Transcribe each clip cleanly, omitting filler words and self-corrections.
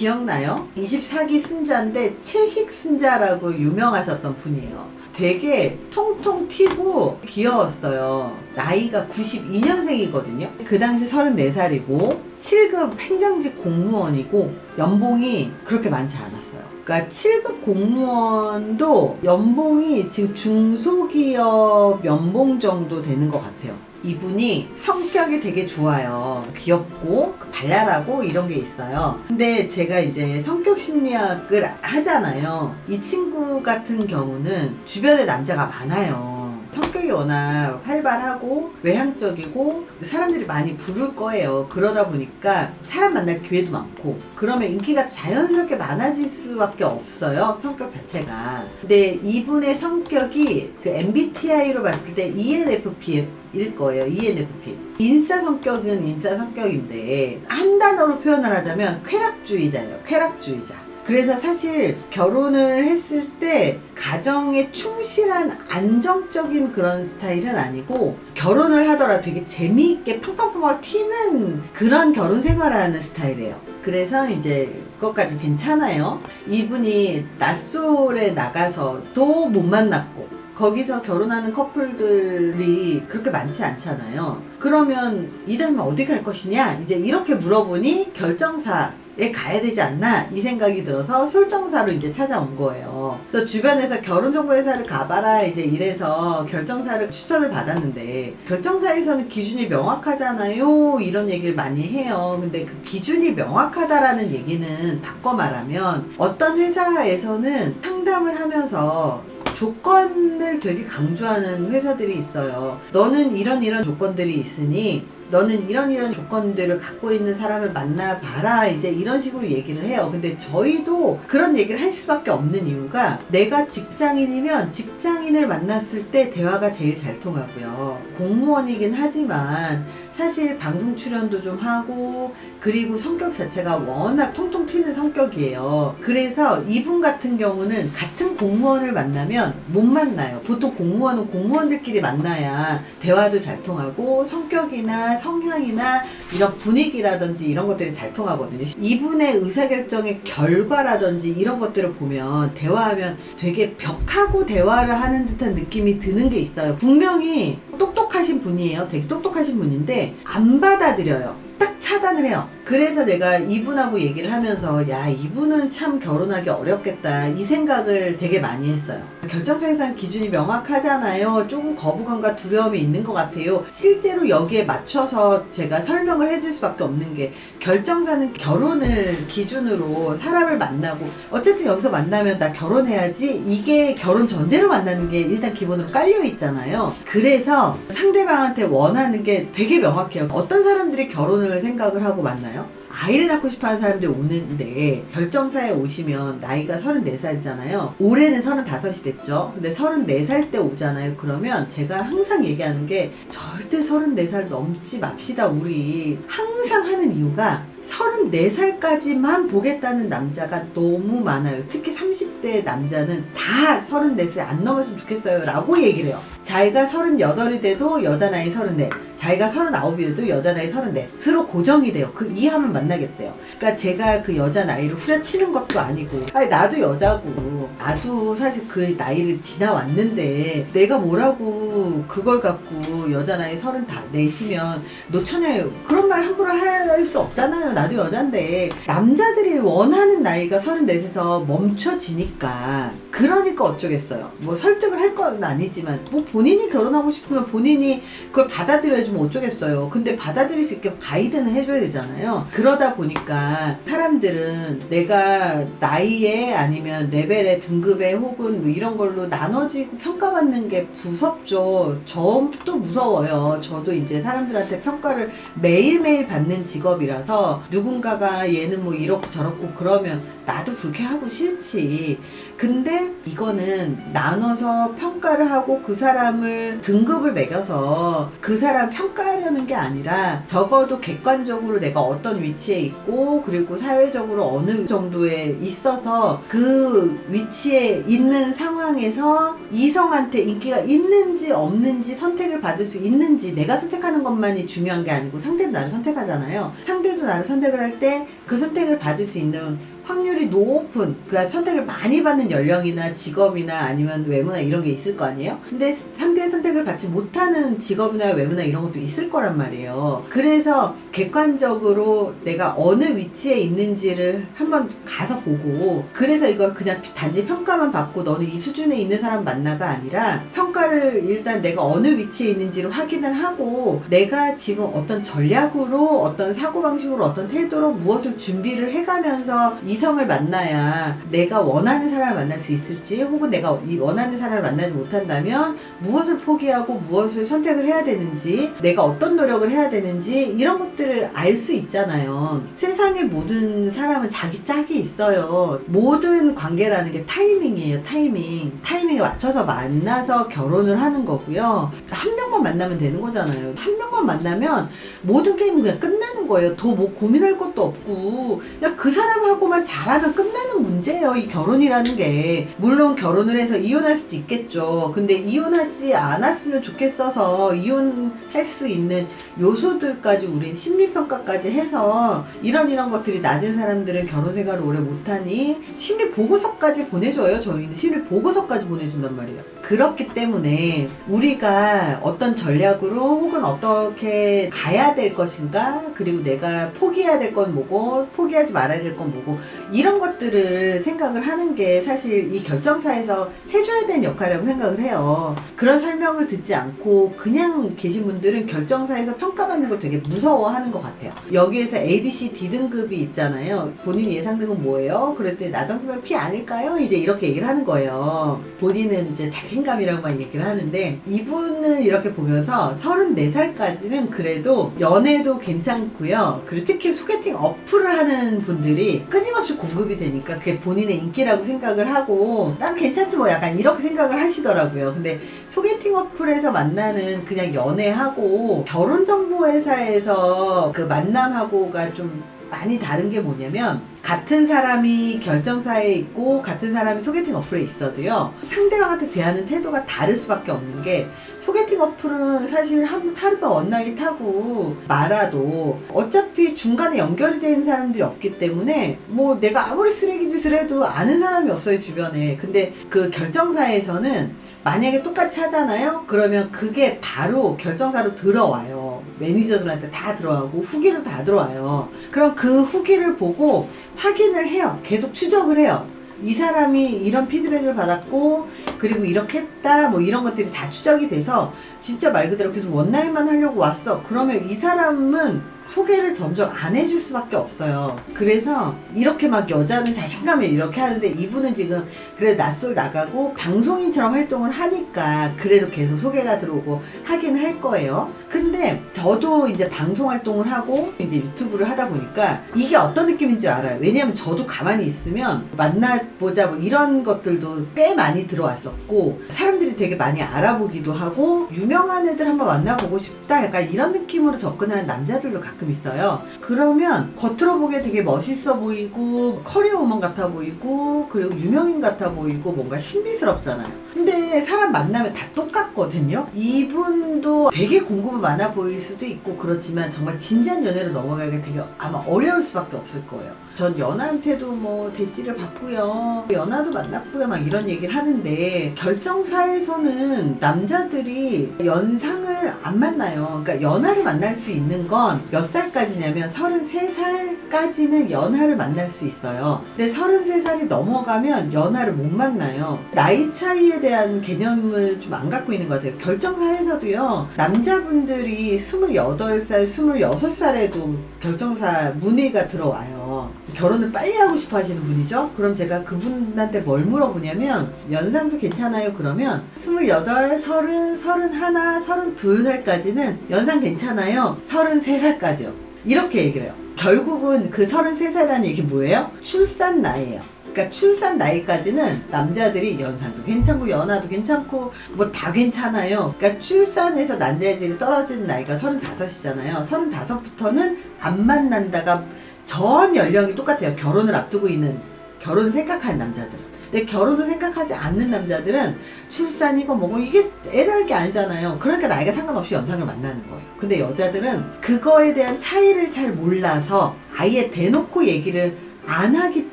기억나요? 24기 순자인데 채식 순자라고 유명하셨던 분이에요. 되게 통통 튀고 귀여웠어요. 나이가 92년생이거든요. 그 당시 34살이고 7급 행정직 공무원이고 연봉이 그렇게 많지 않았어요. 그러니까 7급 공무원도 연봉이 지금 중소기업 연봉 정도 되는 것 같아요. 이분이 성격이 되게 좋아요. 귀엽고 발랄하고 이런 게 있어요. 근데 제가 이제 성격 심리학을 하잖아요. 이 친구 같은 경우는 주변에 남자가 많아요. 성격이 워낙 활발하고 외향적이고 사람들이 많이 부를 거예요. 그러다 보니까 사람 만날 기회도 많고 그러면 인기가 자연스럽게 많아질 수밖에 없어요. 성격 자체가. 근데 이분의 성격이 그 MBTI로 봤을 때 ENFP 일 거예요. ENFP. 인싸 성격은 인싸 성격인데 한 단어로 표현을 하자면 쾌락주의자예요. 쾌락주의자. 그래서 사실 결혼을 했을 때 가정에 충실한 안정적인 그런 스타일은 아니고 결혼을 하더라도 되게 재미있게 팡팡팡 튀는 그런 결혼 생활을 하는 스타일이에요. 그래서 이제 그것까지 괜찮아요. 이분이 낯솔에 나가서도 못 만났고 거기서 결혼하는 커플들이 그렇게 많지 않잖아요. 그러면 이 다음에 어디 갈 것이냐? 이제 이렇게 물어보니 결정사에 가야 되지 않나? 이 생각이 들어서 솔정사로 이제 찾아온 거예요. 또 주변에서 결혼정보회사를 가봐라 이제 이래서 결정사를 추천을 받았는데 결정사에서는 기준이 명확하잖아요. 이런 얘기를 많이 해요. 근데 그 기준이 명확하다라는 얘기는 바꿔 말하면 어떤 회사에서는 상담을 하면서 조건을 되게 강조하는 회사들이 있어요. 너는 이런 조건들이 있으니 너는 이런 조건들을 갖고 있는 사람을 만나봐라 이제 이런 식으로 얘기를 해요. 근데 저희도 그런 얘기를 할 수밖에 없는 이유가 내가 직장인이면 직장인을 만났을 때 대화가 제일 잘 통하고요. 공무원이긴 하지만 사실 방송 출연도 좀 하고 그리고 성격 자체가 워낙 통통 튀는 성격이에요. 그래서 이분 같은 경우는 같은 공무원을 만나면 못 만나요. 보통 공무원은 공무원들끼리 만나야 대화도 잘 통하고 성격이나 성향이나 이런 분위기라든지 이런 것들이 잘 통하거든요. 이분의 의사결정의 결과라든지 이런 것들을 보면 대화하면 되게 벽하고 대화를 하는 듯한 느낌이 드는 게 있어요. 분명히 똑똑하신 분이에요. 되게 똑똑하신 분인데 안 받아들여요. 딱 차단을 해요. 그래서 내가 이분하고 얘기를 하면서 야 이분은 참 결혼하기 어렵겠다 이 생각을 되게 많이 했어요. 결정사에서는 기준이 명확하잖아요. 조금 거부감과 두려움이 있는 것 같아요. 실제로 여기에 맞춰서 제가 설명을 해줄 수밖에 없는 게 결정사는 결혼을 기준으로 사람을 만나고 어쨌든 여기서 만나면 나 결혼해야지 이게 결혼 전제로 만나는 게 일단 기본으로 깔려 있잖아요. 그래서 상대방한테 원하는 게 되게 명확해요. 어떤 사람들이 결혼을 생각을 하고 만나요? 아이를 낳고 싶어하는 사람들이 오는데 결정사에 오시면 나이가 34살이잖아요. 올해는 35이 됐죠. 근데 34살 때 오잖아요. 그러면 제가 항상 얘기하는 게 절대 34살 넘지 맙시다. 우리 항상 하는 이유가 34살까지만 보겠다는 남자가 너무 많아요. 특히 30대 남자는 다 34살 안 넘었으면 좋겠어요 라고 얘기를 해요. 자기가 38이 돼도 여자 나이 34, 자기가 39이 돼도 여자 나이 34로 고정이 돼요. 그 이하면 만나겠대요. 그러니까 제가 그 여자 나이를 후려치는 것도 아니고 아니 나도 여자고 나도 사실 그 나이를 지나왔는데 내가 뭐라고 그걸 갖고 여자 나이 34이면 노처녀예요 그런 말 함부로 할 수 없잖아요. 나도 여잔데 남자들이 원하는 나이가 34에서 멈춰지니까 그러니까 어쩌겠어요. 뭐 설득을 할 건 아니지만 뭐 본인이 결혼하고 싶으면 본인이 그걸 받아들여야지 뭐 어쩌겠어요. 근데 받아들일 수 있게 가이드는 해줘야 되잖아요. 그러다 보니까 사람들은 내가 나이에 아니면 레벨에 등급에 혹은 뭐 이런 걸로 나눠지고 평가받는 게 무섭죠. 저도 무서워요. 저도 이제 사람들한테 평가를 매일매일 받는 직업이라서 누군가가 얘는 뭐 이렇고 저렇고 그러면 나도 불쾌하고 싫지. 근데 이거는 나눠서 평가를 하고 그 사람을 등급을 매겨서 그 사람 평가하려는 게 아니라 적어도 객관적으로 내가 어떤 위치에 있고 그리고 사회적으로 어느 정도에 있어서 그 위치에 있는 상황에서 이성한테 인기가 있는지 없는지 선택을 받을 받을 수 있는지, 내가 선택하는 것만이 중요한 게 아니고 상대도 나를 선택하잖아요. 상대도 나를 선택을 할 때 그 선택을 받을 수 있는 확률이 높은, 그러니까 선택을 많이 받는 연령이나 직업이나 아니면 외모나 이런 게 있을 거 아니에요? 근데 상대의 선택을 받지 못하는 직업이나 외모나 이런 것도 있을 거란 말이에요. 그래서 객관적으로 내가 어느 위치에 있는지를 한번 가서 보고, 그래서 이걸 그냥 단지 평가만 받고 너는 이 수준에 있는 사람 만나가 아니라, 평가를 일단 내가 어느 위치에 있는지를 확인을 하고, 내가 지금 어떤 전략으로, 어떤 사고방식으로, 어떤 태도로 무엇을 준비를 해가면서 이성을 만나야 내가 원하는 사람을 만날 수 있을지, 혹은 내가 이 원하는 사람을 만나지 못한다면 무엇을 포기하고 무엇을 선택을 해야 되는지, 내가 어떤 노력을 해야 되는지, 이런 것들을 알 수 있잖아요. 세상의 모든 사람은 자기 짝이 있어요. 모든 관계라는 게 타이밍이에요. 타이밍에 맞춰서 만나서 결혼을 하는 거고요. 한 명만 만나면 되는 거잖아요. 한 명만 만나면 모든 게임은 그냥 끝나는 거예요. 더 뭐 고민할 것도 없고, 그냥 그 사람하고만 잘하면 끝나는 문제예요. 이 결혼이라는 게. 물론 결혼을 해서 이혼할 수도 있겠죠. 근데 이혼하지 않았으면 좋겠어서 이혼할 수 있는 요소들까지 우린 심리평가까지 해서 이런 것들이 낮은 사람들은 결혼 생활을 오래 못하니 심리 보고서까지 보내줘요. 저희는 심리 보고서까지 보내준단 말이에요. 그렇기 때문에 우리가 어떤 전략으로 혹은 어떻게 가야 될 것인가, 그리고 내가 포기해야 될 건 뭐고 포기하지 말아야 될 건 뭐고, 이런 것들을 생각을 하는 게 사실 이 결정사에서 해줘야 되는 역할이라고 생각을 해요. 그런 설명을 듣지 않고 그냥 계신 분들은 결정사에서 평가받는 걸 되게 무서워하는 것 같아요. 여기에서 A, B, C, D 등급이 있잖아요. 본인 예상 등급 뭐예요? 그럴 때 나 정도면 P 아닐까요? 이제 이렇게 얘기를 하는 거예요. 본인은 이제 자신감이라고만 얘기를 하는데, 이분을 이렇게 보면서 34살까지는 그래도 연애도 괜찮고요. 그리고 특히 소개팅 어플을 하는 분들이 끊임없이 공급이 되니까 그게 본인의 인기라고 생각을 하고, 난 괜찮지 뭐 약간 이렇게 생각을 하시더라고요. 근데 소개팅 어플에서 만나는 그냥 연애하고 결혼정보회사에서 그 만남하고가 좀 많이 다른 게 뭐냐면, 같은 사람이 결정사에 있고 같은 사람이 소개팅 어플에 있어도요, 상대방한테 대하는 태도가 다를 수밖에 없는 게, 소개팅 어플은 사실 하루가 원나잇 하고 말아도 어차피 중간에 연결이 되는 사람들이 없기 때문에 뭐 내가 아무리 쓰레기 짓을 해도 아는 사람이 없어요, 주변에. 근데 그 결정사에서는 만약에 똑같이 하잖아요? 그러면 그게 바로 결정사로 들어와요. 매니저들한테 다 들어가고 후기로 다 들어와요. 그럼 그 후기를 보고 확인을 해요. 계속 추적을 해요. 이 사람이 이런 피드백을 받았고, 그리고 이렇게 했다, 뭐 이런 것들이 다 추적이 돼서 진짜 말 그대로 계속 원나잇만 하려고 왔어. 그러면 이 사람은 소개를 점점 안 해줄 수밖에 없어요. 그래서 이렇게 막 여자는 자신감에 이렇게 하는데, 이분은 지금 그래도 낯설 나가고 방송인처럼 활동을 하니까 그래도 계속 소개가 들어오고 하긴 할 거예요. 근데 저도 이제 방송 활동을 하고 이제 유튜브를 하다 보니까 이게 어떤 느낌인지 알아요. 왜냐면 저도 가만히 있으면 만나보자 뭐 이런 것들도 꽤 많이 들어왔었고, 사람들이 되게 많이 알아보기도 하고, 유명한 애들 한번 만나보고 싶다 약간 이런 느낌으로 접근하는 남자들도 가끔 있어요. 그러면 겉으로 보기에 되게 멋있어 보이고 커리어 우먼 같아 보이고 그리고 유명인 같아 보이고 뭔가 신비스럽잖아요. 근데 사람 만나면 다 똑같거든요. 이분도 되게 공급이 많아 보일 수도 있고 그렇지만 정말 진지한 연애로 넘어가기가 되게 아마 어려울 수밖에 없을 거예요. 전 연하한테도 뭐 대시를 받고요, 연하도 만났고요 막 이런 얘기를 하는데, 결정사에서는 남자들이 연상을 안 만나요. 그러니까 연하를 만날 수 있는 건 몇 살까지냐면 33살까지는 연하를 만날 수 있어요. 근데 33살이 넘어가면 연하를 못 만나요. 나이 차이에 대한 개념을 좀 안 갖고 있는 것 같아요. 결정사에서도요, 남자분들이 28살, 26살에도 결정사 문의가 들어와요. 결혼을 빨리 하고 싶어 하시는 분이죠. 그럼 제가 그분한테 뭘 물어보냐면, 연상도 괜찮아요? 그러면 28, 30, 31, 32살까지는 연상 괜찮아요? 33살까지요. 이렇게 얘기를 해요. 결국은 그 33살이라는 얘기 뭐예요? 출산 나이예요. 그러니까 출산 나이까지는 남자들이 연상도 괜찮고 연하도 괜찮고 뭐 다 괜찮아요. 그러니까 출산에서 남자의 질이 떨어지는 나이가 35이잖아요. 35부터는 안 만난다가 전 연령이 똑같아요. 결혼을 앞두고 있는, 결혼을 생각하는 남자들은. 근데 결혼을 생각하지 않는 남자들은 출산이고 뭐고 이게 애 낳을 게 아니잖아요. 그러니까 나이가 상관없이 연상을 만나는 거예요. 근데 여자들은 그거에 대한 차이를 잘 몰라서 아예 대놓고 얘기를 안 하기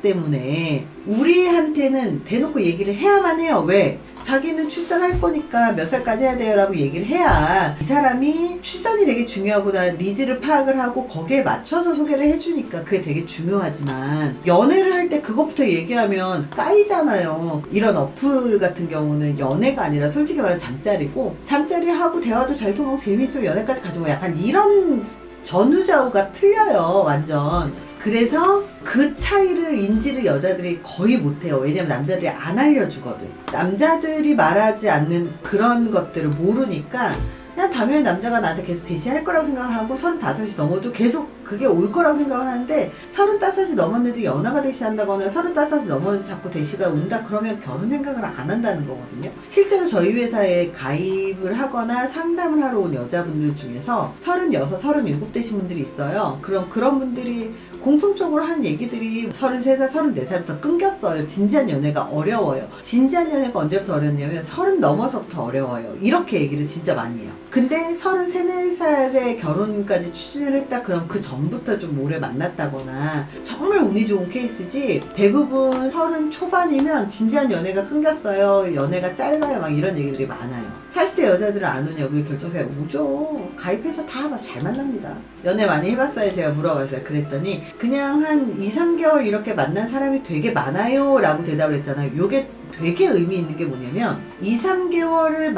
때문에 우리한테는 대놓고 얘기를 해야만 해요. 왜? 자기는 출산할 거니까 몇 살까지 해야 돼요 라고 얘기를 해야 이 사람이 출산이 되게 중요하구나 니즈를 파악을 하고 거기에 맞춰서 소개를 해주니까 그게 되게 중요하지만 연애를 할 때 그것부터 얘기하면 까이잖아요. 이런 어플 같은 경우는 연애가 아니라 솔직히 말하면 잠자리고 잠자리하고 대화도 잘 통하고 재밌으면 연애까지 가지고 약간 이런 전후좌우가 틀려요. 완전. 그래서 그 차이를 인지를 여자들이 거의 못해요. 왜냐면 남자들이 안 알려주거든. 남자들이 말하지 않는 그런 것들을 모르니까 그냥 당연히 남자가 나한테 계속 대시할 거라고 생각을 하고 35이 넘어도 계속 그게 올 거라고 생각을 하는데 35이 넘었는데 연하가 대시한다거나 35이 넘었는데 자꾸 대시가 온다 그러면 결혼 생각을 안 한다는 거거든요. 실제로 저희 회사에 가입을 하거나 상담을 하러 온 여자분들 중에서 36, 37 되신 분들이 있어요. 그런 분들이 공통적으로 한 얘기들이 33살, 34살부터 끊겼어요. 진지한 연애가 어려워요. 진지한 연애가 언제부터 어렵냐면 30 넘어서부터 어려워요. 이렇게 얘기를 진짜 많이 해요. 근데 33, 4살에 결혼까지 추진을 했다 그럼 그 전부터 좀 오래 만났다거나 정말 운이 좋은 케이스지 대부분 30 초반이면 진지한 연애가 끊겼어요. 연애가 짧아요. 막 이런 얘기들이 많아요. 40대 여자들은 안 오냐고 결정사에 오죠. 가입해서 다 잘 만납니다. 연애 많이 해봤어요? 제가 물어봤어요. 그랬더니 그냥 한 2, 3개월 이렇게 만난 사람이 되게 많아요 라고 대답을 했잖아요. 요게 되게 의미 있는 게 뭐냐면 2, 3개월을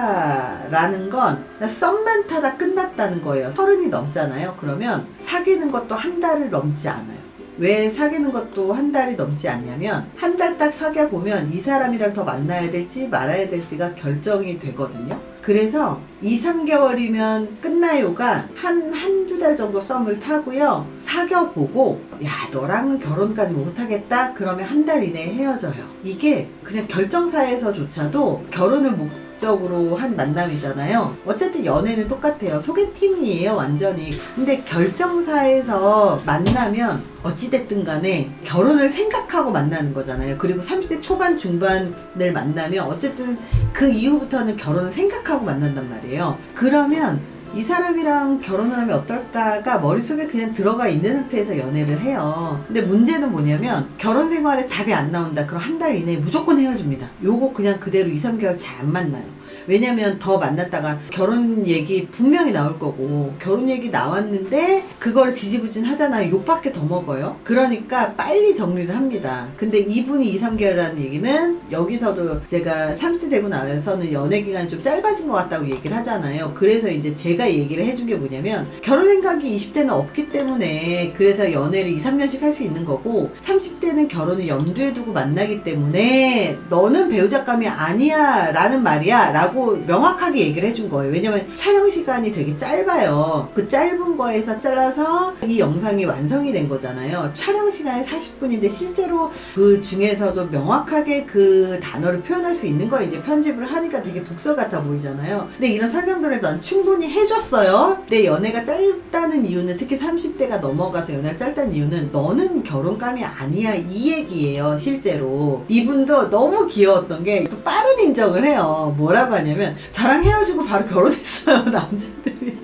만났다라는 건 썸만 타다 끝났다는 거예요. 30이 넘잖아요. 그러면 사귀는 것도 한 달을 넘지 않아요. 왜 사귀는 것도 한 달이 넘지 않냐면 한 달 딱 사귀어 보면 이 사람이랑 더 만나야 될지 말아야 될지가 결정이 되거든요. 그래서 2, 3개월이면 끝나요가 한두 달 정도 썸을 타고요. 사귀어보고 야 너랑은 결혼까지 못하겠다? 그러면 한 달 이내에 헤어져요. 이게 그냥 결정사에서조차도 결혼을 목적으로 한 만남이잖아요. 어쨌든 연애는 똑같아요. 소개팅이에요 완전히. 근데 결정사에서 만나면 어찌됐든 간에 결혼을 생각하고 만나는 거잖아요. 그리고 30대 초반 중반을 만나면 어쨌든 그 이후부터는 결혼을 생각하고 만난단 말이에요. 그러면 이 사람이랑 결혼을 하면 어떨까가 머릿속에 그냥 들어가 있는 상태에서 연애를 해요. 근데 문제는 뭐냐면 결혼 생활에 답이 안 나온다. 그럼 한 달 이내에 무조건 헤어집니다. 요거 그냥 그대로 2, 3개월 잘 안 만나요. 왜냐면 더 만났다가 결혼 얘기 분명히 나올 거고 결혼 얘기 나왔는데 그거를 지지부진 하잖아요. 욕밖에 더 먹어요. 그러니까 빨리 정리를 합니다. 근데 이분이 2, 3개월이라는 얘기는 여기서도 제가 30대 되고 나서는 연애 기간이 좀 짧아진 것 같다고 얘기를 하잖아요. 그래서 이제 제가 얘기를 해준 게 뭐냐면 결혼 생각이 20대는 없기 때문에 그래서 연애를 2, 3년씩 할 수 있는 거고 30대는 결혼을 염두에 두고 만나기 때문에 너는 배우자감이 아니야 라는 말이야 라고 명확하게 얘기를 해준 거예요. 왜냐면 촬영 시간이 되게 짧아요. 그 짧은 거에서 잘라서 이 영상이 완성이 된 거잖아요. 촬영 시간이 40분인데 실제로 그 중에서도 명확하게 그 단어를 표현할 수 있는 걸 이제 편집을 하니까 되게 독서 같아 보이잖아요. 근데 이런 설명들을 난 충분히 해줬어요. 내 연애가 짧다는 이유는 특히 30대가 넘어가서 연애가 짧다는 이유는 너는 결혼감이 아니야 이 얘기예요. 실제로 이분도 너무 귀여웠던 게 또 빠른 인정을 해요. 뭐라고 하냐면 저랑 헤어지고 바로 결혼했어요. 남자들이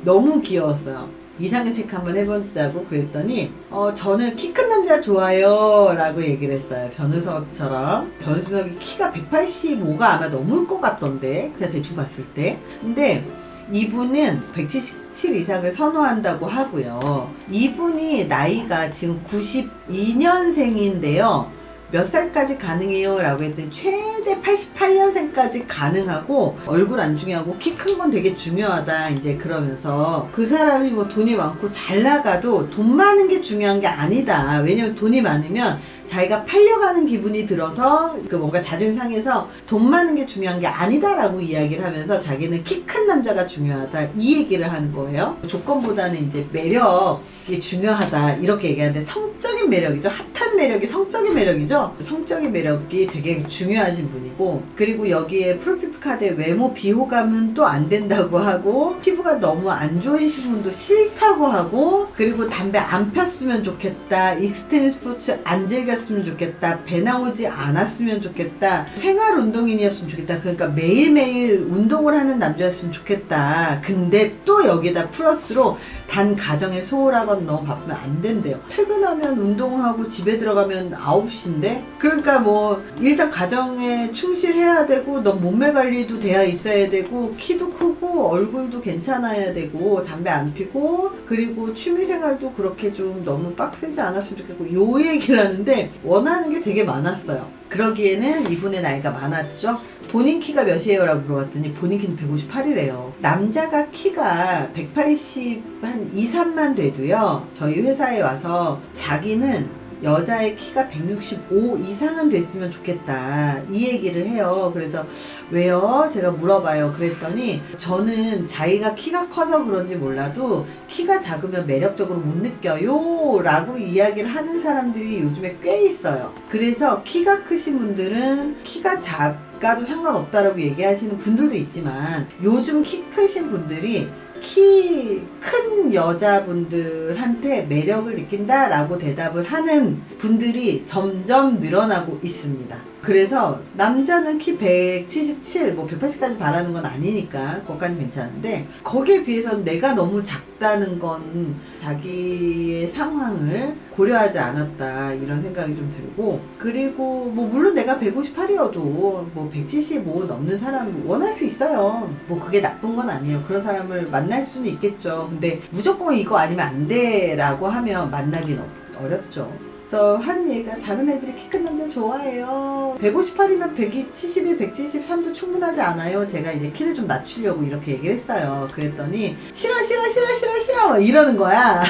너무 귀여웠어요. 이상형 체크 한번 해본다고 그랬더니 저는 키 큰 남자 좋아요 라고 얘기를 했어요. 변우석처럼. 변우석이 키가 185가 아마 넘을 것 같던데 그냥 대충 봤을 때. 근데 이분은 177 이상을 선호한다고 하고요. 이분이 나이가 지금 92년생인데요. 몇 살까지 가능해요? 라고 했더니 최대 88년생까지 가능하고 얼굴 안 중요하고 키 큰 건 되게 중요하다 이제 그러면서 그 사람이 뭐 돈이 많고 잘 나가도 돈 많은 게 중요한 게 아니다. 왜냐면 돈이 많으면 자기가 팔려가는 기분이 들어서 그 뭔가 자존심 상해서 돈 많은 게 중요한 게 아니다라고 이야기를 하면서 자기는 키 큰 남자가 중요하다 이 얘기를 하는 거예요. 조건보다는 이제 매력이 중요하다 이렇게 얘기하는데 성적인 매력이죠. 핫한 매력이 성적인 매력이죠. 성적인 매력이 되게 중요하신 분이고 그리고 여기에 프로필 체크카드에 외모 비호감은 또 안 된다고 하고, 피부가 너무 안 좋으신 분도 싫다고 하고, 그리고 담배 안 폈으면 좋겠다, 익스트림 스포츠 안 즐겼으면 좋겠다, 배 나오지 않았으면 좋겠다, 생활 운동인이었으면 좋겠다, 그러니까 매일매일 운동을 하는 남자였으면 좋겠다. 근데 또 여기다 플러스로 단 가정에 소홀하거나 너무 바쁘면 안 된대요. 퇴근하면 운동하고 집에 들어가면 9시인데, 그러니까 뭐 일단 가정에 충실해야 되고, 너 몸매 관리도 돼야 있어야 되고, 키도 크고 얼굴도 괜찮아야 되고, 담배 안 피고, 그리고 취미생활도 그렇게 좀 너무 빡세지 않았으면 좋겠고, 요 얘기를 하는데 원하는 게 되게 많았어요. 그러기에는 이분의 나이가 많았죠. 본인 키가 몇이에요? 라고 물어봤더니 본인 키는 158이래요. 남자가 키가 180 한 2, 3만 돼도요, 저희 회사에 와서 자기는 여자의 키가 165 이상은 됐으면 좋겠다, 이 얘기를 해요. 그래서 왜요? 제가 물어봐요. 그랬더니 저는 자기가 키가 커서 그런지 몰라도 키가 작으면 매력적으로 못 느껴요 라고 이야기를 하는 사람들이 요즘에 꽤 있어요. 그래서 키가 크신 분들은 키가 작아도 상관없다라고 얘기하시는 분들도 있지만, 요즘 키 크신 분들이 키 큰 여자분들한테 매력을 느낀다라고 대답을 하는 분들이 점점 늘어나고 있습니다. 그래서 남자는 키 177, 뭐 180까지 바라는 건 아니니까 그것까지 괜찮은데, 거기에 비해서는 내가 너무 작다는 건 자기의 상황을 고려하지 않았다, 이런 생각이 좀 들고, 그리고 뭐 물론 내가 158이어도 뭐 175 넘는 사람 원할 수 있어요. 뭐 그게 나쁜 건 아니에요. 그런 사람을 만날 수는 있겠죠. 근데 무조건 이거 아니면 안 돼 라고 하면 만나긴 어렵죠. 그래서 하는 얘기가, 작은 애들이 키 큰 남자 좋아해요. 158이면 171, 173도 충분하지 않아요? 제가 이제 키를 좀 낮추려고 이렇게 얘기를 했어요. 그랬더니 싫어 싫어 싫어 싫어 싫어 이러는 거야.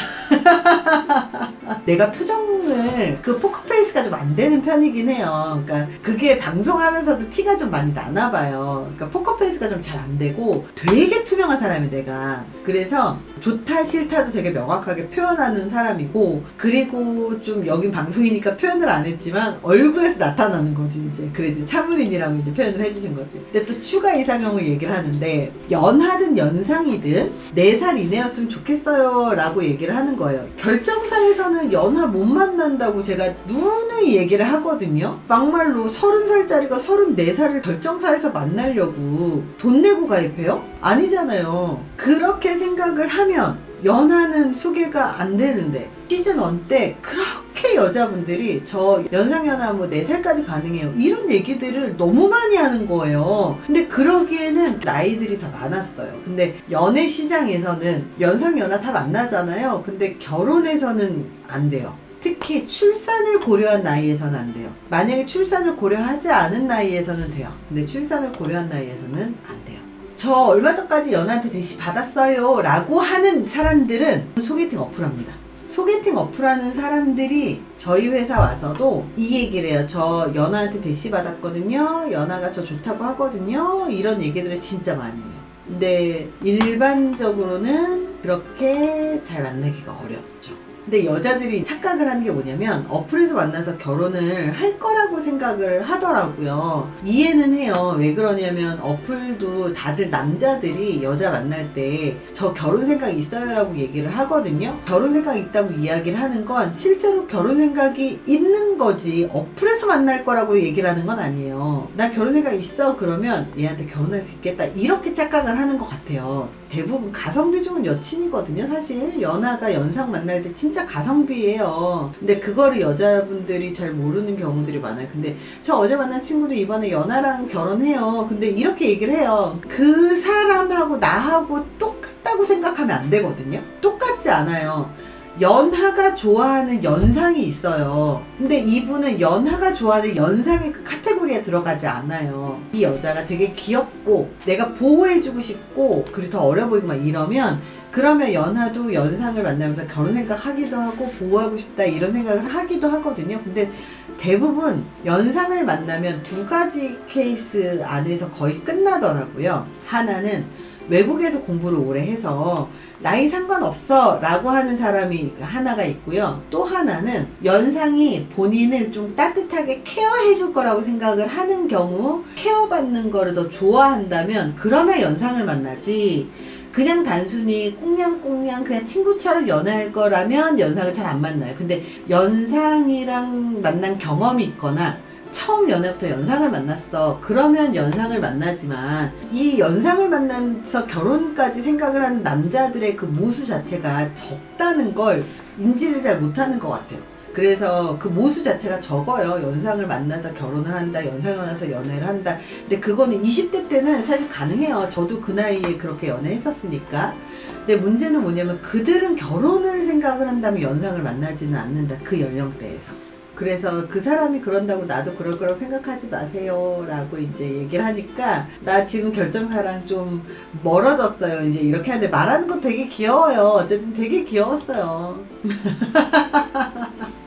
내가 표정을, 그 포커페이스가 좀 안 되는 편이긴 해요. 그러니까 그게 방송하면서도 티가 좀 많이 나나 봐요. 그러니까 포커페이스가 좀 잘 안 되고 되게 투명한 사람이 내가. 그래서 좋다 싫다도 되게 명확하게 표현하는 사람이고, 그리고 좀 여긴 방송이니까 표현을 안 했지만 얼굴에서 나타나는 거지 이제. 그래도 차무린이라고 이제 표현을 해주신 거지. 근데 또 추가 이상형을 얘기를 하는데, 연하든 연상이든 4살 이내였으면 좋겠어요 라고 얘기를 하는 거예요. 결정사에서는 연하 못 만난다고 제가 누누이 얘기를 하거든요. 막말로 30살짜리가 34살을 결정사에서 만나려고 돈 내고 가입해요? 아니잖아요. 그렇게 생각을 하면 연하는 소개가 안 되는데, 시즌1 때 그렇게 여자분들이 저 연상연하 뭐 4살까지 가능해요 이런 얘기들을 너무 많이 하는 거예요. 근데 그러기에는 나이들이 다 많았어요. 근데 연애 시장에서는 연상연하 다 만나잖아요. 근데 결혼해서는 안 돼요. 특히 출산을 고려한 나이에서는 안 돼요. 만약에 출산을 고려하지 않은 나이에서는 돼요. 근데 출산을 고려한 나이에서는 안 돼요. 저 얼마 전까지 연하한테 대시 받았어요 라고 하는 사람들은 소개팅 어플합니다. 소개팅 어플하는 사람들이 저희 회사 와서도 이 얘기를 해요. 저 연하한테 대시 받았거든요. 연하가 저 좋다고 하거든요. 이런 얘기들을 진짜 많이 해요. 근데 일반적으로는 그렇게 잘 만나기가 어렵죠. 근데 여자들이 착각을 하는 게 뭐냐면, 어플에서 만나서 결혼을 할 거라고 생각을 하더라고요. 이해는 해요. 왜 그러냐면 어플도 다들 남자들이 여자 만날 때 저 결혼 생각 있어요 라고 얘기를 하거든요. 결혼 생각 있다고 이야기를 하는 건 실제로 결혼 생각이 있는 거지, 어플에서 만날 거라고 얘기를 하는 건 아니에요. 나 결혼 생각 있어 그러면 얘한테 결혼할 수 있겠다, 이렇게 착각을 하는 것 같아요. 대부분 가성비 좋은 여친이거든요. 사실 연하가 연상 만날 때 진짜 가성비예요. 근데 그거를 여자분들이 잘 모르는 경우들이 많아요. 근데 저 어제 만난 친구도 이번에 연하랑 결혼해요. 근데 이렇게 얘기를 해요. 그 사람하고 나하고 똑같다고 생각하면 안 되거든요. 똑같지 않아요. 연하가 좋아하는 연상이 있어요. 근데 이분은 연하가 좋아하는 연상의 그 카테고리에 들어가지 않아요. 이 여자가 되게 귀엽고 내가 보호해주고 싶고 그리고 더 어려 보이고 막 이러면, 그러면 연하도 연상을 만나면서 결혼 생각하기도 하고 보호하고 싶다 이런 생각을 하기도 하거든요. 근데 대부분 연상을 만나면 두 가지 케이스 안에서 거의 끝나더라고요. 하나는 외국에서 공부를 오래 해서 나이 상관없어 라고 하는 사람이 하나가 있고요. 또 하나는 연상이 본인을 좀 따뜻하게 케어해 줄 거라고 생각을 하는 경우, 케어받는 거를 더 좋아한다면 그러면 연상을 만나지, 그냥 단순히 꽁냥꽁냥 그냥 친구처럼 연애할 거라면 연상을 잘 안 만나요. 근데 연상이랑 만난 경험이 있거나 처음 연애부터 연상을 만났어. 그러면 연상을 만나지만 이 연상을 만나서 결혼까지 생각을 하는 남자들의 그 모수 자체가 적다는 걸 인지를 잘 못하는 것 같아요. 그래서 그 모수 자체가 적어요. 연상을 만나서 결혼을 한다, 연상을 만나서 연애를 한다. 근데 그거는 20대 때는 사실 가능해요. 저도 그 나이에 그렇게 연애했었으니까. 근데 문제는 뭐냐면 그들은 결혼을 생각을 한다면 연상을 만나지는 않는다. 그 연령대에서. 그래서 그 사람이 그런다고 나도 그럴 거라고 생각하지 마세요 라고 이제 얘기를 하니까 나 지금 결정사랑 좀 멀어졌어요. 이제 이렇게 하는데 말하는 거 되게 귀여워요. 어쨌든 되게 귀여웠어요.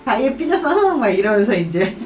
다이에 삐졌어 막 이러면서 이제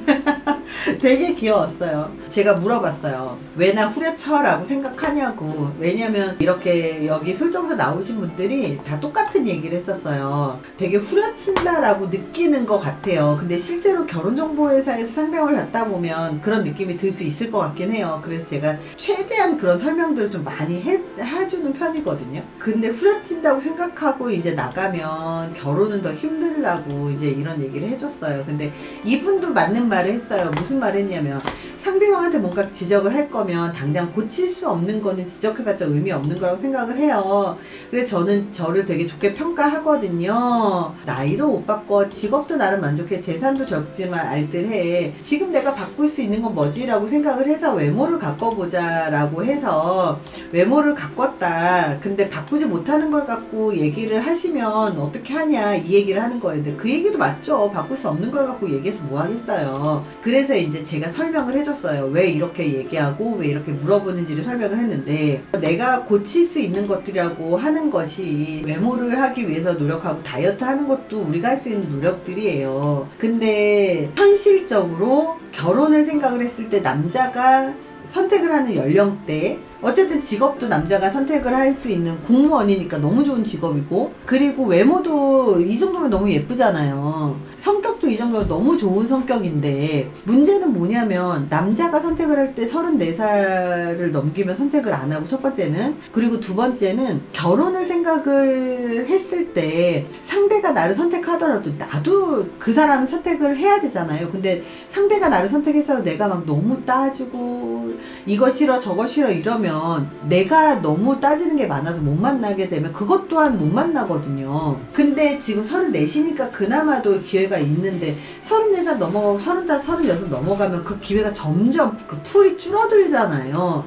되게 귀여웠어요. 제가 물어봤어요. 왜 나 후려쳐? 라고 생각하냐고. 왜냐면 이렇게 여기 술정사 나오신 분들이 다 똑같은 얘기를 했었어요. 되게 후려친다 라고 느끼는 것 같아요. 근데 실제로 결혼정보회사에서 상담을 받다 보면 그런 느낌이 들 수 있을 것 같긴 해요. 그래서 제가 최대한 그런 설명들을 좀 많이 해주는 편이거든요. 근데 후려친다고 생각하고 이제 나가면 결혼은 더 힘들라고 이제 이런 얘기를 해줬어요. 근데 이분도 맞는 말을 했어요. 무슨 말 했냐면 상대방한테 뭔가 지적을 할 거면 당장 고칠 수 없는 거는 지적해봤자 의미 없는 거라고 생각을 해요. 그래서 저는 저를 되게 좋게 평가하거든요. 나이도 못 바꿔, 직업도 나름 만족해, 재산도 적지만 알뜰해. 지금 내가 바꿀 수 있는 건 뭐지? 라고 생각을 해서 외모를 바꿔보자 라고 해서 외모를 바꿨다. 근데 바꾸지 못하는 걸 갖고 얘기를 하시면 어떻게 하냐 이 얘기를 하는 거예요. 근데 그 얘기도 맞죠. 바꿀 수 없는 걸 갖고 얘기해서 뭐 하겠어요. 그래서 이제 제가 설명을 해줬어요. 왜 이렇게 얘기하고 왜 이렇게 물어보는지를 설명을 했는데, 내가 고칠 수 있는 것들이라고 하는 것이 외모를 하기 위해서 노력하고 다이어트 하는 것도 우리가 할 수 있는 노력들이에요. 근데 현실적으로 결혼을 생각을 했을 때 남자가 선택을 하는 연령대, 어쨌든 직업도 남자가 선택을 할 수 있는 공무원이니까 너무 좋은 직업이고, 그리고 외모도 이 정도면 너무 예쁘잖아요. 성격도 이 정도면 너무 좋은 성격인데, 문제는 뭐냐면 남자가 선택을 할 때 34살을 넘기면 선택을 안 하고, 첫 번째는. 그리고 두 번째는 결혼을 생각을 했을 때 상대가 나를 선택하더라도 나도 그 사람을 선택을 해야 되잖아요. 근데 상대가 나를 선택해서 내가 막 너무 따지고 이거 싫어 저거 싫어 이러면 내가 너무 따지는 게 많아서 못 만나게 되면 그것 또한 못 만나거든요. 근데 지금 34이니까 그나마도 기회가 있는데 34살 넘어가고 35, 36 넘어가면 그 기회가 점점 그 풀이 줄어들잖아요.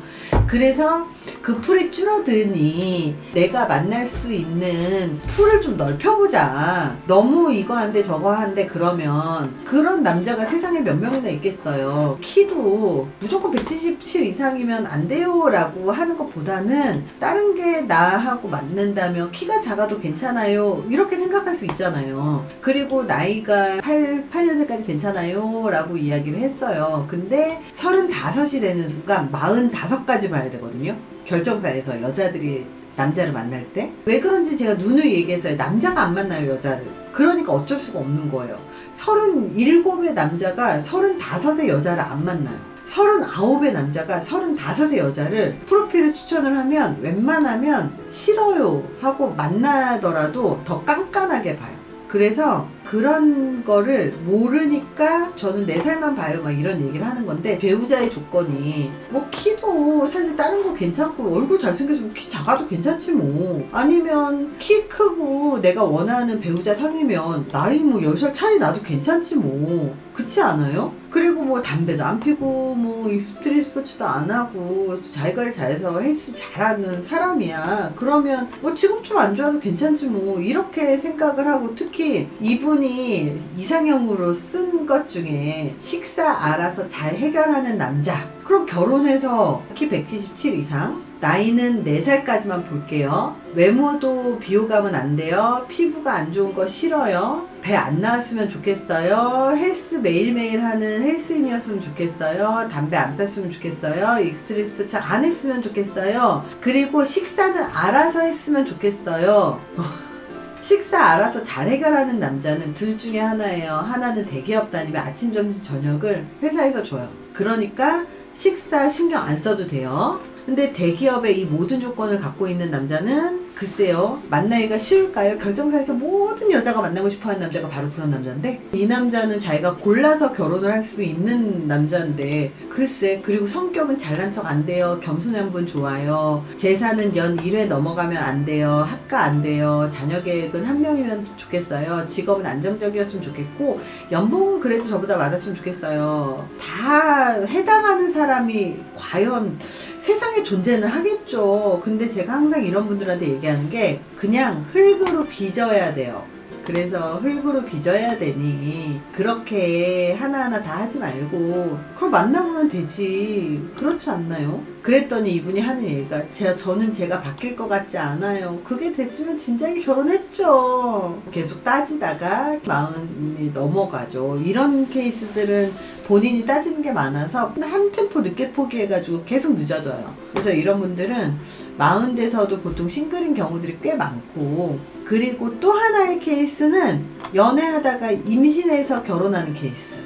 그래서 그 풀이 줄어드니 내가 만날 수 있는 풀을 좀 넓혀보자. 너무 이거 한데 저거 한데 그러면 그런 남자가 세상에 몇 명이나 있겠어요. 키도 무조건 177 이상이면 안 돼요 라고 하는 것보다는 다른 게 나하고 맞는다면 키가 작아도 괜찮아요 이렇게 생각할 수 있잖아요. 그리고 나이가 88년생까지 괜찮아요 라고 이야기를 했어요. 근데 35이 되는 순간 45까지 봐야 되거든요. 결정사에서 여자들이 남자를 만날 때. 왜 그런지 제가 누누이 얘기해서요. 남자가 안 만나요, 여자를. 그러니까 어쩔 수가 없는 거예요. 37의 남자가 35의 여자를 안 만나요. 39의 남자가 35의 여자를 프로필을 추천을 하면 웬만하면 싫어요 하고 만나더라도 더 깐깐하게 봐요. 그래서 그런 거를 모르니까 저는 4살만 봐요 막 이런 얘기를 하는 건데, 배우자의 조건이 뭐 키도 사실 다른 거 괜찮고 얼굴 잘생겨서 키 작아도 괜찮지 뭐, 아니면 키 크고 내가 원하는 배우자 상이면 나이 뭐 10살 차이 나도 괜찮지 뭐, 그렇지 않아요? 그리고 뭐 담배도 안 피고 뭐 익스트림 스포츠도 안 하고 자기가 잘해서 헬스 잘하는 사람이야. 그러면 뭐 직업 좀 안 좋아도 괜찮지 뭐 이렇게 생각을 하고, 특히 이분이 이상형으로 쓴 것 중에 식사 알아서 잘 해결하는 남자, 그럼 결혼해서 키 177 이상 나이는 4살까지만 볼게요. 외모도 비호감은 안 돼요. 피부가 안 좋은 거 싫어요. 배 안 나왔으면 좋겠어요. 헬스 매일매일 하는 헬스인이었으면 좋겠어요. 담배 안 폈으면 좋겠어요. 익스트림 스포츠 안 했으면 좋겠어요. 그리고 식사는 알아서 했으면 좋겠어요. 식사 알아서 잘 해결하는 남자는 둘 중에 하나예요. 하나는 대기업 다니면 아침, 점심, 저녁을 회사에서 줘요. 그러니까 식사 신경 안 써도 돼요. 근데 대기업의 이 모든 조건을 갖고 있는 남자는 글쎄요, 만나기가 쉬울까요? 결정사에서 모든 여자가 만나고 싶어하는 남자가 바로 그런 남자인데, 이 남자는 자기가 골라서 결혼을 할 수 있는 남자인데, 글쎄, 그리고 성격은 잘난 척 안 돼요. 겸손한 분 좋아요. 재산은 연 1회 넘어가면 안 돼요. 학가 안 돼요. 자녀 계획은 한 명이면 좋겠어요. 직업은 안정적이었으면 좋겠고, 연봉은 그래도 저보다 많았으면 좋겠어요. 다 해당하는 사람이 과연 세상에 존재는 하겠죠. 근데 제가 항상 이런 분들한테 얘기하는 게 그냥 흙으로 빚어야 돼요. 그래서 흙으로 빚어야 되니 그렇게 하나하나 다 하지 말고 그걸 만나보면 되지. 그렇지 않나요? 그랬더니 이분이 하는 얘기가 저는 제가 바뀔 것 같지 않아요. 그게 됐으면 진작에 결혼했죠. 계속 따지다가 마흔이 넘어가죠. 이런 케이스들은 본인이 따지는 게 많아서 한 템포 늦게 포기해가지고 계속 늦어져요. 그래서 이런 분들은 40 돼서도 보통 싱글인 경우들이 꽤 많고, 그리고 또 하나의 케이스는 연애하다가 임신해서 결혼하는 케이스.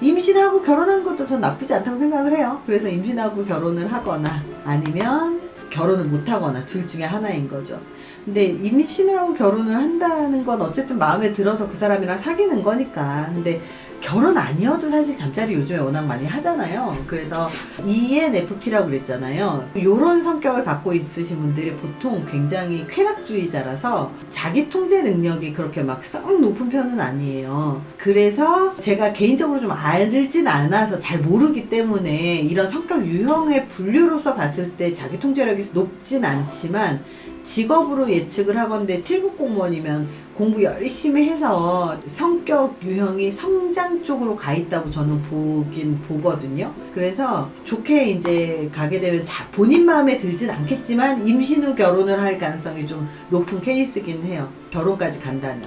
임신하고 결혼하는 것도 전 나쁘지 않다고 생각을 해요. 그래서 임신하고 결혼을 하거나 아니면 결혼을 못하거나 둘 중에 하나인 거죠. 근데 임신을 하고 결혼을 한다는 건 어쨌든 마음에 들어서 그 사람이랑 사귀는 거니까. 근데 결혼 아니어도 사실 잠자리 요즘에 워낙 많이 하잖아요. 그래서 ENFP라고 그랬잖아요. 이런 성격을 갖고 있으신 분들이 보통 굉장히 쾌락주의자라서 자기 통제 능력이 그렇게 막 썩 높은 편은 아니에요. 그래서 제가 개인적으로 좀 알진 않아서 잘 모르기 때문에 이런 성격 유형의 분류로서 봤을 때 자기 통제력이 높진 않지만, 직업으로 예측을 하건대 7급 공무원이면 공부 열심히 해서 성격 유형이 성장 쪽으로 가 있다고 저는 보거든요. 그래서 좋게 이제 가게 되면 본인 마음에 들진 않겠지만 임신 후 결혼을 할 가능성이 좀 높은 케이스긴 해요. 결혼까지 간다면.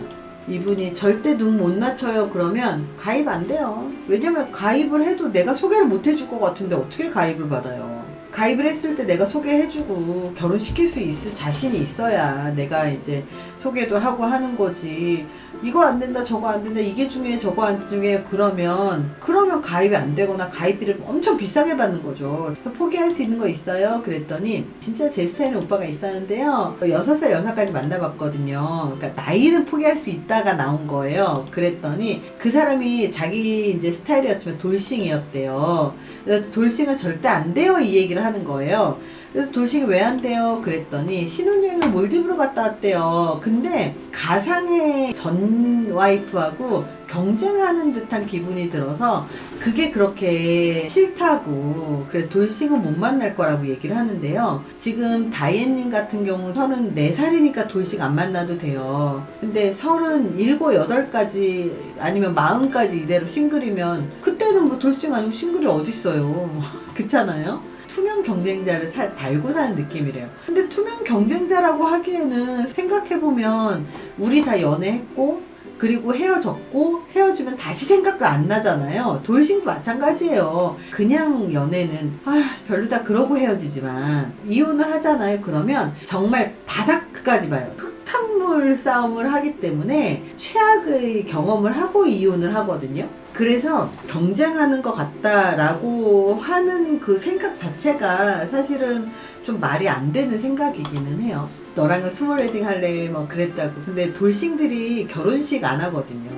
이분이 절대 눈 못 맞춰요 그러면 가입 안 돼요. 왜냐면 가입을 해도 내가 소개를 못 해줄 것 같은데 어떻게 가입을 받아요. 가입을 했을 때 내가 소개해주고 결혼시킬 수 있을 자신이 있어야 내가 이제 소개도 하고 하는 거지. 이거 안 된다 저거 안 된다 이게 중요해 저거 안 중요해 그러면 가입이 안 되거나 가입비를 엄청 비싸게 받는 거죠. 그래서 포기할 수 있는 거 있어요? 그랬더니 진짜 제 스타일은 오빠가 있었는데요. 6살 연하까지 만나봤거든요. 그러니까 나이는 포기할 수 있다가 나온 거예요. 그랬더니 그 사람이 자기 이제 스타일이었지만 돌싱이었대요. 그래서 돌싱은 절대 안 돼요 이 얘기를 하는 거예요. 그래서 돌싱이 왜 안 돼요? 그랬더니 신혼여행을 몰디브로 갔다 왔대요. 근데 가상의 전 와이프하고 경쟁하는 듯한 기분이 들어서 그게 그렇게 싫다고, 그래서 돌싱은 못 만날 거라고 얘기를 하는데요. 지금 다이앤님 같은 경우 34살이니까 돌싱 안 만나도 돼요. 근데 37, 8까지 아니면 40까지 이대로 싱글이면 그때는 뭐 돌싱 아니고 싱글이 어딨어요. 그렇잖아요. 투명 경쟁자를 달고 사는 느낌이래요. 근데 투명 경쟁자라고 하기에는 생각해보면 우리 다 연애했고 그리고 헤어졌고 헤어지면 다시 생각도 안 나잖아요. 돌싱도 마찬가지예요. 그냥 연애는 별로다 그러고 헤어지지만 이혼을 하잖아요. 그러면 정말 바닥까지 봐요. 흙탕물 싸움을 하기 때문에 최악의 경험을 하고 이혼을 하거든요. 그래서 경쟁하는 것 같다라고 하는 그 생각 자체가 사실은 좀 말이 안 되는 생각이기는 해요. 너랑은 스몰 웨딩 할래 뭐 그랬다고. 근데 돌싱들이 결혼식 안 하거든요.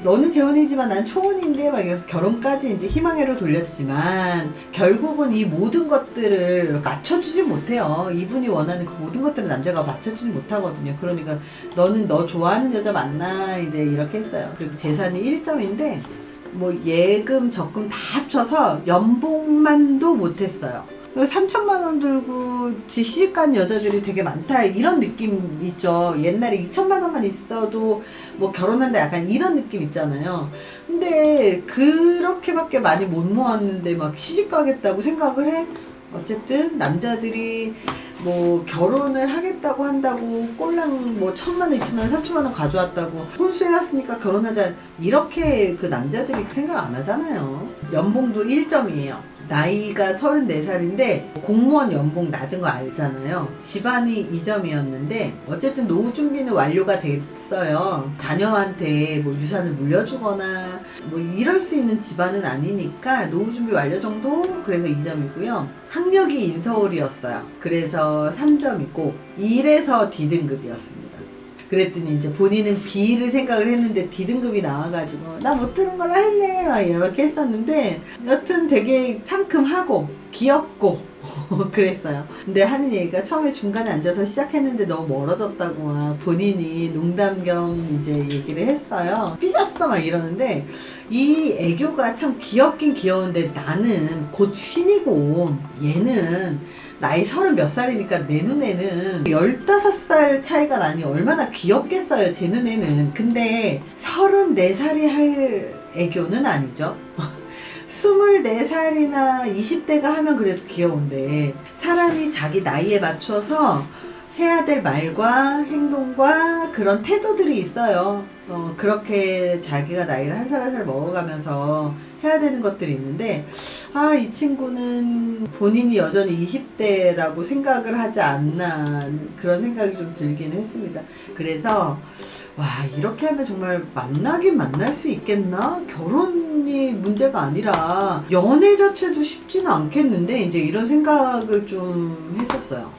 너는 재혼이지만 난 초혼인데 막 이래서 결혼까지 이제 희망회로 돌렸지만 결국은 이 모든 것들을 맞춰주지 못해요. 이분이 원하는 그 모든 것들을 남자가 맞춰주지 못하거든요. 그러니까 너는 너 좋아하는 여자 만나 이제 이렇게 했어요. 그리고 재산이 1점인데 뭐 예금 적금 다 합쳐서 연봉만도 못했어요. 3천만 원 들고 시집간 여자들이 되게 많다 이런 느낌 있죠. 옛날에 2천만 원만 있어도 뭐 결혼한다 약간 이런 느낌 있잖아요. 근데 그렇게밖에 많이 못 모았는데 막 시집 가겠다고 생각을 해? 어쨌든 남자들이 뭐 결혼을 하겠다고 한다고 꼴랑 뭐 1,000만 원, 2천만 원, 3천만 원 가져왔다고 혼수해왔으니까 결혼하자 이렇게 그 남자들이 생각 안 하잖아요. 연봉도 1점이에요. 나이가 34살인데 공무원 연봉 낮은 거 알잖아요. 집안이 2점이었는데 어쨌든 노후 준비는 완료가 됐어요. 자녀한테 뭐 유산을 물려주거나 뭐 이럴 수 있는 집안은 아니니까 노후 준비 완료 정도, 그래서 2점이고요. 학력이 인서울이었어요. 그래서 3점이고 일에서 D등급이었습니다. 그랬더니 이제 본인은 B를 생각을 했는데 D등급이 나와가지고 나 못하는 걸로 할래 막 이렇게 했었는데 여튼 되게 상큼하고 귀엽고 그랬어요. 근데 하는 얘기가 처음에 중간에 앉아서 시작했는데 너무 멀어졌다고 막 본인이 농담 겸 이제 얘기를 했어요. 삐졌어 막 이러는데 이 애교가 참 귀엽긴 귀여운데 나는 곧 쉰이고 얘는 나이 30몇 살이니까 내 눈에는 15살 차이가 나니 얼마나 귀엽겠어요, 제 눈에는. 근데 34살이 할 애교는 아니죠. 24살이나 20대가 하면 그래도 귀여운데 사람이 자기 나이에 맞춰서 해야 될 말과 행동과 그런 태도들이 있어요. 그렇게 자기가 나이를 한 살 한 살 먹어가면서 해야 되는 것들이 있는데 이 친구는 본인이 여전히 20대라고 생각을 하지 않나 그런 생각이 좀 들긴 했습니다. 그래서 와, 이렇게 하면 정말 만나긴 만날 수 있겠나? 결혼이 문제가 아니라 연애 자체도 쉽지는 않겠는데 이제 이런 생각을 좀 했었어요.